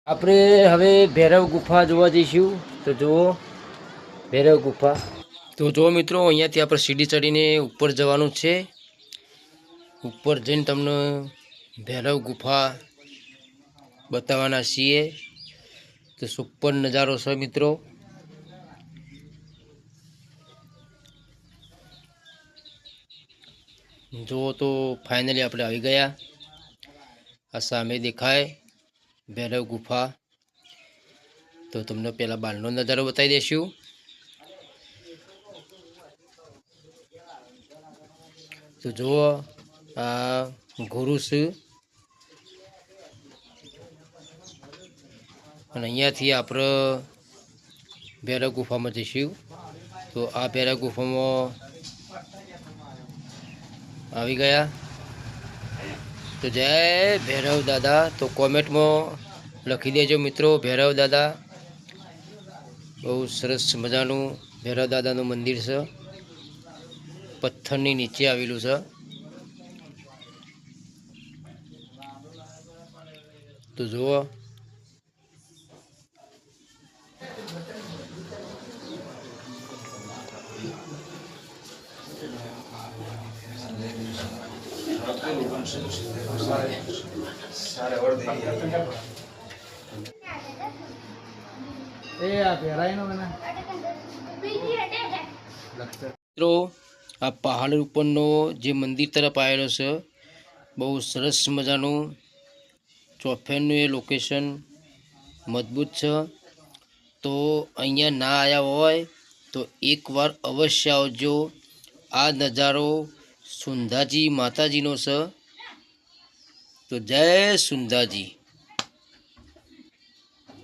આપણે હવે ભૈરવ ગુફા જોવા જઈશું. તો જુઓ ભૈરવ ગુફા. તો જુઓ મિત્રો, અહીંયાથી આપણે સીડી ચડીને ઉપર જવાનું છે. ઉપર જઈને તમને ભૈરવ ગુફા બતાવવાના છીએ. તો સુપર નજારો છે મિત્રો. જુઓ તો ફાઇનલી આપણે આવી ગયા. આ સામે દેખાય ભૈરવ ગુફા. તો તમને પહેલાં બહારનો નજારો બતાવી દઈશું. તો જુઓ આ ગુરુ છે અને અહીંયાથી આપણે ભૈરવ ગુફામાં જઈશું. તો આ ભૈરવ ગુફામાં આવી ગયા. તો જય ભૈરવ દાદા. તો કોમેન્ટમાં લખી દેજો મિત્રો, ભૈરવ દાદા. બહુ સરસ મજાનું ભૈરવ દાદાનું મંદિર છે. પથ્થરની નીચે આવેલું છે. તો જુઓ મિત્રો, આ પહાડ ઉપરનો જે મંદિર તરફ આવેલો છે, બહુ સરસ મજાનું ચોફેરનું એ લોકેશન મજબૂત છે. તો અહીંયા ના આવ્યા હોય તો એકવાર અવશ્ય આવજો. આ નજારો સુંધાજી માતાજીનો છે. તો જય સુંધાજી.